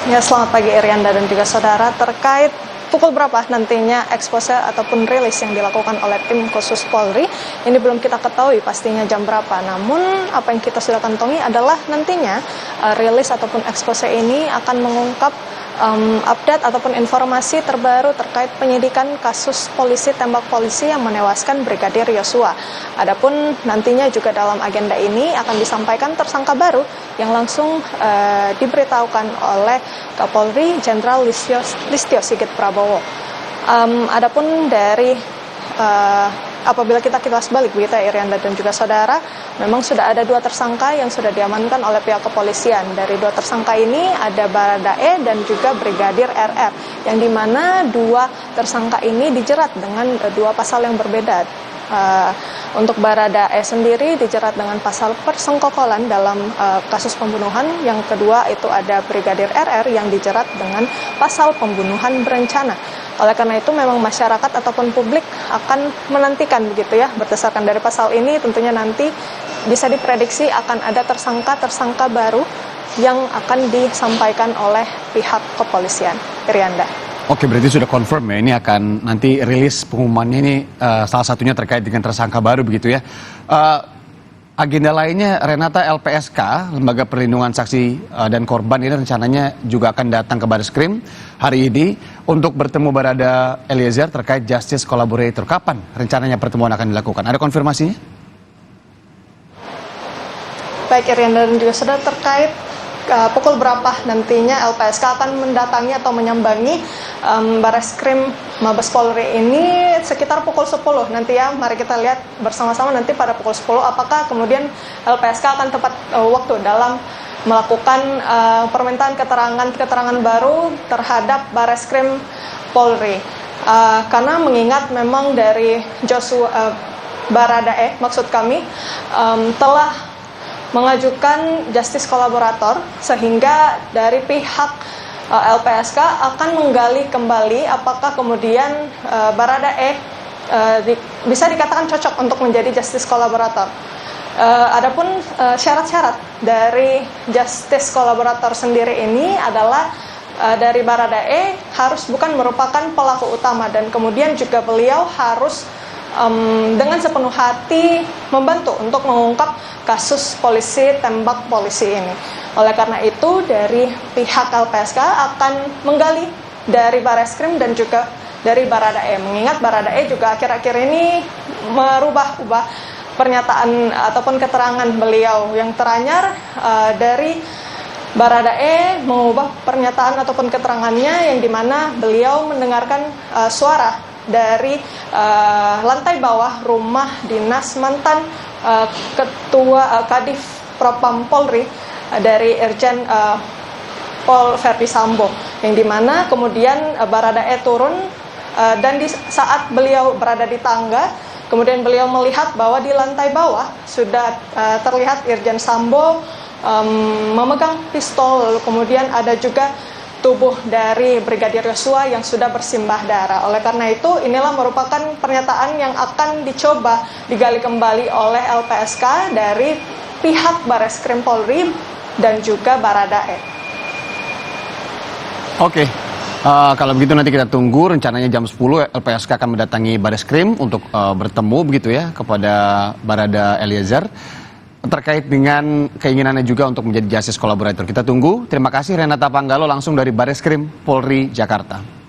Ya, selamat pagi Irianda dan juga saudara. Terkait pukul berapa nantinya expose ataupun rilis yang dilakukan oleh tim khusus Polri, ini belum kita ketahui pastinya jam berapa. Namun apa yang kita sudah kantongi adalah nantinya rilis ataupun expose ini akan mengungkap update ataupun informasi terbaru terkait penyidikan kasus polisi tembak polisi yang menewaskan Brigadir Yosua. Adapun nantinya juga dalam agenda ini akan disampaikan tersangka baru yang langsung diberitahukan oleh Kapolri Jenderal Listio Sigit Prabowo. Adapun dari apabila kita kilas balik begitu ya Irianda dan juga saudara, memang sudah ada 2 tersangka yang sudah diamankan oleh pihak kepolisian. Dari 2 tersangka ini ada Baradae dan juga Brigadir RR, yang dimana 2 tersangka ini dijerat dengan 2 pasal yang berbeda. Untuk Baradae sendiri dijerat dengan pasal persengkokolan dalam kasus pembunuhan. Yang kedua itu ada Brigadir RR yang dijerat dengan pasal pembunuhan berencana. Oleh karena itu memang masyarakat ataupun publik akan menantikan begitu ya, berdasarkan dari pasal ini tentunya nanti bisa diprediksi akan ada tersangka-tersangka baru yang akan disampaikan oleh pihak kepolisian. Irianda. Oke, berarti sudah confirm ya, ini akan nanti rilis pengumumannya ini salah satunya terkait dengan tersangka baru begitu ya. Agenda lainnya, Renata, LPSK, Lembaga Perlindungan Saksi dan Korban ini rencananya juga akan datang ke Bareskrim hari ini untuk bertemu Barada Eliezer terkait Justice Collaborator. Kapan rencananya pertemuan akan dilakukan? Ada konfirmasinya? Baik Irianda dan juga saudara, terkait pukul berapa nantinya LPSK akan mendatangi atau menyambangi Bareskrim Mabes Polri ini sekitar pukul 10 nanti ya. Mari kita lihat bersama-sama nanti pada pukul 10 apakah kemudian LPSK akan tepat waktu dalam melakukan permintaan keterangan baru terhadap Bareskrim Polri. Karena mengingat memang dari Baradae maksud kami telah mengajukan justice collaborator, sehingga dari pihak LPSK akan menggali kembali apakah kemudian Baradae bisa dikatakan cocok untuk menjadi justice collaborator. Adapun syarat-syarat dari justice collaborator sendiri ini adalah dari Baradae harus bukan merupakan pelaku utama, dan kemudian juga beliau harus dengan sepenuh hati membantu untuk mengungkap kasus polisi tembak polisi ini. Oleh karena itu dari pihak LPSK akan menggali dari Bareskrim dan juga dari Baradae. Mengingat Baradae juga akhir-akhir ini merubah-ubah pernyataan ataupun keterangan beliau. Yang teranyar dari Baradae mengubah pernyataan ataupun keterangannya yang dimana beliau mendengarkan suara dari lantai bawah rumah dinas mantan Ketua Kadif Propam Polri dari Irjen Pol Verdi Sambo, yang dimana kemudian Baradae turun dan di saat beliau berada di tangga, kemudian beliau melihat bahwa di lantai bawah sudah terlihat Irjen Sambo memegang pistol, lalu kemudian ada juga tubuh dari Brigadir Yosua yang sudah bersimbah darah. Oleh karena itu, inilah merupakan pernyataan yang akan dicoba digali kembali oleh LPSK dari pihak Bareskrim Polri dan juga Baradae. Oke, kalau begitu nanti kita tunggu, rencananya jam 10 LPSK akan mendatangi Bareskrim untuk bertemu begitu ya kepada Barada Eliezer terkait dengan keinginannya juga untuk menjadi justice collaborator. Kita tunggu. Terima kasih Renata Panggalo langsung dari Bareskrim Polri Jakarta.